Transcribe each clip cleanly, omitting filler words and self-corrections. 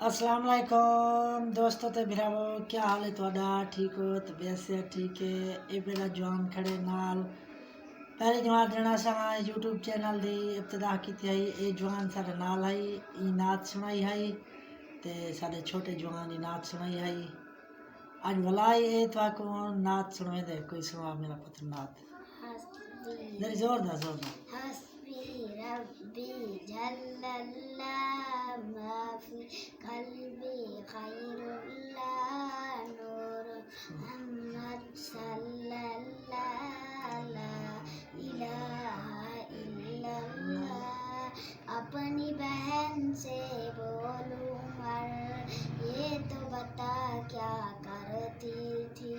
अस्सलाम वालेकुम दोस्तों ते भरावो, क्या हाल है तुहाडा? ठीक हो? तबीयत से ठीक है? ये मेरा जवान खड़े नाल पहले जवान देना सा यूट्यूब चैनल दी इब्तदा की है। ये जवान सारे नाल आई ई नात सुनाई है ते सारे छोटे जवान ई नात सुनाई है। आज वलाई ये को नात सुनवे दे, कोई सुना मेरा पुत्र नात जरा जोरदार हस्बी रब्बी जल्लल्लाह मा फी कल्बी खैरुल्लाह नूर मुहम्मद सल्लल्लाह ला इलाहा इल्लल्लाह। अपनी बहन से बोलूं मर, ये तो बता क्या करती थी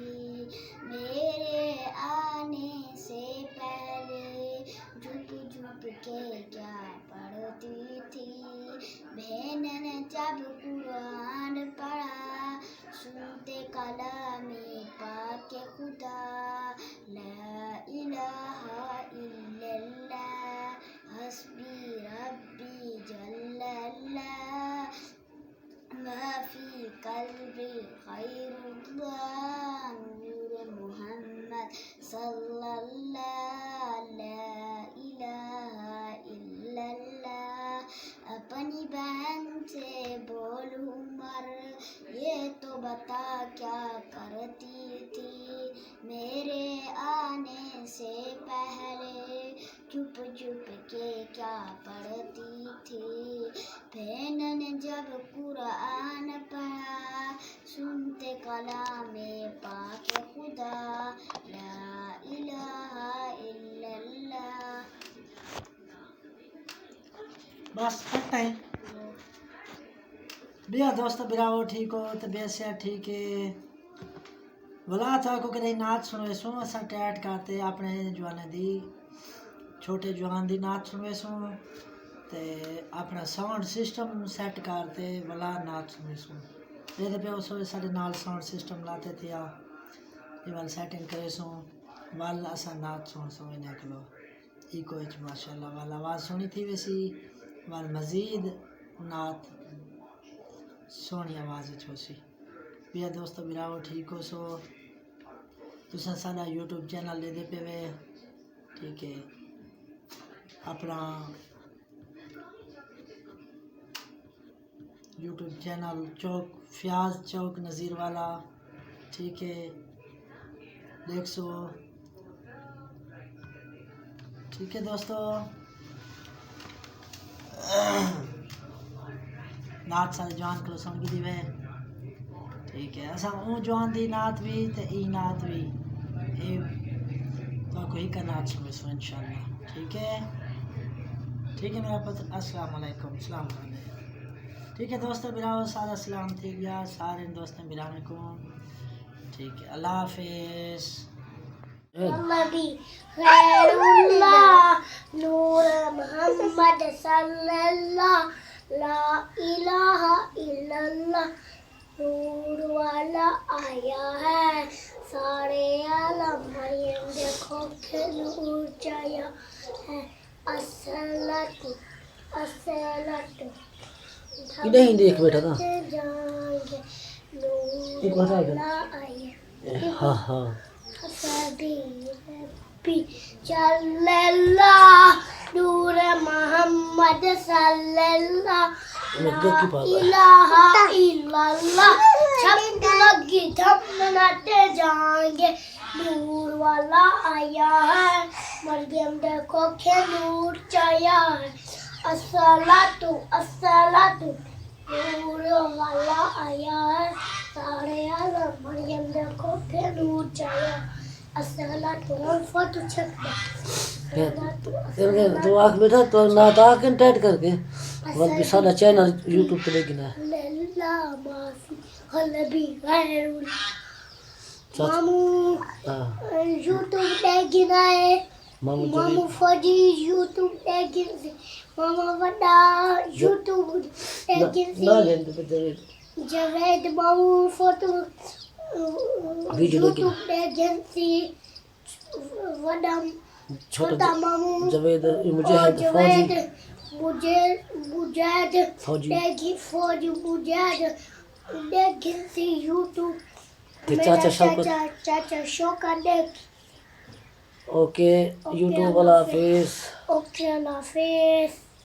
मेरे आने से पहले, झुक झुक के क्या पढ़ती थी। बहन ने जब कुरान पढ़ा, सुनते कलामे पाक खुदा, ला इलाहा इल्लल्लाह हस्बी रब्बी जल्लल्लाह मा फी कल्बी खैरुल्लाह नूर मुहम्मद सल्लल्लाह ला इलाहा इल्लल्लाह। अपनी बहन से बोलूं मर, ये तो बता क्या करती थी मेरे आने से पहले, चुप चुप के क्या पढ़ती थी। बहन ने जब कुरान पढ़ा, सुनते कलामे पाक खुदा, ला इलाहा इल्लल्लाह। बस पता है भैया दोस्तों बिरावो, ठीक हो? तबीयत से ठीक है? बोला था को कहीं नाच सुनवे सो असा टैट करते अपने जवाने दी छोटे जवान दी नाच सुनवे सो ते अपना साउंड सिस्टम सेट करते बोला नाच सुनवे सो ये पे उस साडे नाल साउंड सिस्टम लाते थे ये वाल सेटिंग करे सो वाल असा नाच सुन सो इन्हें कलो इको इच माशाल्लाह वाल आवाज़ सुनी थी वैसी वाल मजीद नात सोहनी आवाज़ होसी। भैया दोस्तों बिराओ, ठीक हो? सो तुसा साडा यूट्यूब चैनल ले दे पे वे, ठीक है? अपना यूट्यूब चैनल चौक फयाज चौक नज़ीर वाला, ठीक है? देख सो, ठीक है दोस्तों? नात सारे जवान को सुन की दिवे, ठीक है? असा ऊ जवान दी नात भी ते ई नात भी ए तो कोई का नात सुने सो इंशाल्लाह, ठीक है? ठीक है मेरा पुत्र, अस्सलाम वालेकुम। सलाम अलैकुम, ठीक है दोस्तों बिराओ, सारा सलाम थी गया सारे दोस्तों बिराने को, ठीक है? अल्लाह हाफिज। नबी खैरुल्लाह नूर मुहम्मद सल्लल्लाह ला इलाहा इल्लल्लाह। नूर वाला आया है सारे आलम मरियम देखो के नूर छाया है। अस्सलातु अस्सलातु इधर ही देख बेटा ना जाएंगे एक बार नूर आएगा। वाला आया। हाँ हाँ जल्लल्लाह नूर मोहम्मद सल्लल्लाह ला इलाहा इल्लल्लाह। छप लगी धम मनाते जाएंगे नूर वाला आया है मरियम देखो के नूर छाया है। अस्सलातु अस्सलातु नूर वाला आया है सारे आलम मरियम देखो के नूर छाया। अस्सलातु फतु छकदा तो आँख बेटा तो ना तो आँख टाइट करके वल भी सारा चैनल यूट्यूब पे लेकिन है लल्ला माफी हलबी गैरुल मामू यूट्यूब पे गिनाए मामू फौजी यूट्यूब पे गिनसे मामा वड्डा यूट्यूब पे गिनसे ना लेन तो जवेद मामू फोटो यूट्यूब पे गिनसे वड्डा छोटा मामू जवेद मुझे जवेद मुझे مجاہد فوجی دیکھی فوجی مجاہد دیکھی سی یوٹیوب تے میرا چاچا شوکت چاچا شوکت دیکھ اوکے یوٹیوب اللہ حافظ اوکے اللہ حافظ